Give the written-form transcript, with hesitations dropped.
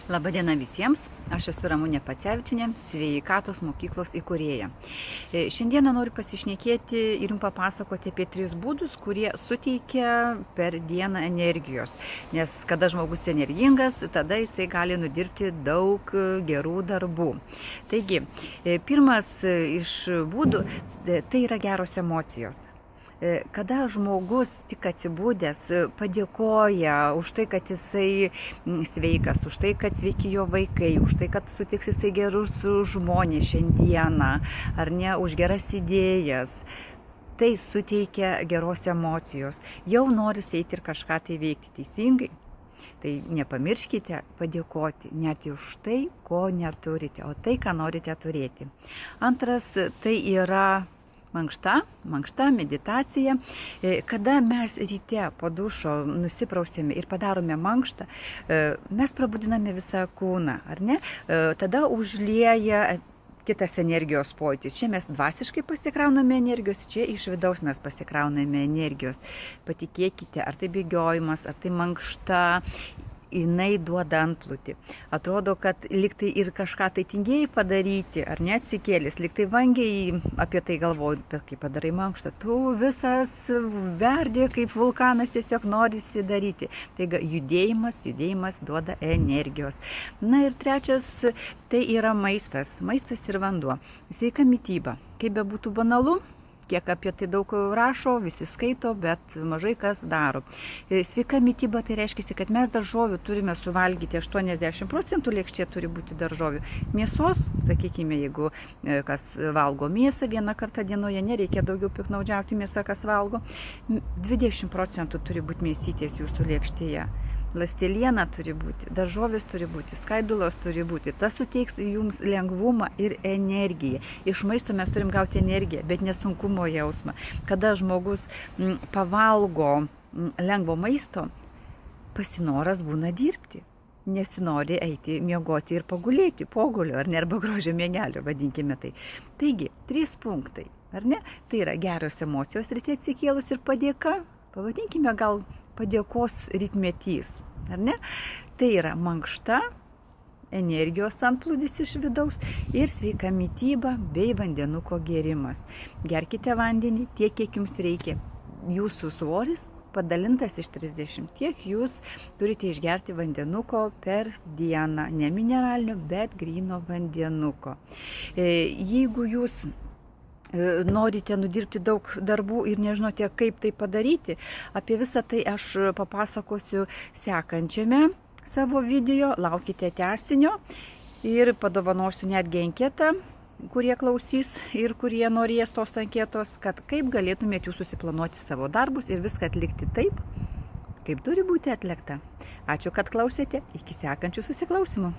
Labadiena visiems, aš esu Ramunė Pacevičienė, sveikatos mokyklos įkūrėja. Šiandieną noriu pasišnekėti ir jums papasakoti apie 3 būdus, kurie suteikia per dieną energijos. Nes kada žmogus energingas, tada jisai gali nudirbti daug gerų darbų. Taigi, pirmas iš būdų tai yra geros emocijos. Kada žmogus tik atsibūdęs padėkoja už tai, kad jisai sveikas, už tai, kad sveiki jo vaikai, už tai, kad sutiks jisai gerus žmonės šiandieną, ar ne, už geras idėjas, tai suteikia geros emocijos. Jau norisi eiti ir kažką tai veikti teisingai. Tai nepamirškite padėkoti net už tai, ko neturite, o tai, ką norite turėti. Antras, tai yra mankšta, meditacija. Kada mes ryte po dušo nusiprausėme ir padarome mankštą, mes prabudiname visą kūną, ar ne? Tada užlieja kitas energijos pojūtis. Čia mes dvasiškai pasikrauname energijos, čia iš vidaus mes pasikrauname energijos. Patikėkite, ar tai bėgiojimas, ar tai mankšta, jinai duoda antplūtį. Atrodo, kad liktai ir kažką tai tingėjai padaryti, ar neatsikėlis, liktai vangiai apie tai galvoji, bet kai padarai mankštą, tu visas verdė kaip vulkanas, tiesiog norisi daryti. Taigi judėjimas duoda energijos. Na ir trečias, tai yra maistas ir vanduo. Sveika mityba. Kaip bebūtų banalu, kiek apie tai daug rašo, visi skaito, bet mažai kas daro. Sveika mityba tai reiškia, kad mes daržovių turime suvalgyti 80% lėkštėje turi būti daržovių. Mėsos, sakykime, jeigu kas valgo mėsą vieną kartą dienoje, nereikia daugiau piknaudžiauti mėsą, kas valgo. 20% turi būti mėsytės jūsų lėkštėje. Ląsteliena turi būti, daržovės turi būti, skaidulos turi būti. Tas suteiks jums lengvumą ir energiją. Iš maisto mes turim gauti energiją, bet nesunkumo jausmą. Kada žmogus pavalgo lengvo maisto, pasinoras būna dirbti. Nesinori eiti miegoti ir pagulėti, pogulio, ar ne, arba grožio mienelio, vadinkime tai. Taigi, 3 punktai, ar ne? Tai yra geros emocijos ryte atsikėlus ir padėka, pavadinkime gal padėkos rytmetys, ar ne? Tai yra mankšta, energijos antplūdis iš vidaus ir sveika mityba bei vandenuko gėrimas. Gerkite vandenį tiek, kiek jums reikia. Jūsų svoris padalintas iš 30, tiek jūs turite išgerti vandenuko per dieną. Ne mineralinio, bet gryno vandenuko. Jeigu jūs norite nudirbti daug darbų ir nežinote, kaip tai padaryti, apie visą tai aš papasakosiu sekančiame savo video, laukite tęsinio ir padovanosiu netgi anketą, kurie klausys ir kurie norės tos anketos, kad kaip galėtumėte jūs susiplanuoti savo darbus ir viską atlikti taip, kaip turi būti atlikta. Ačiū, kad klausėte, iki sekančių susiklausimų.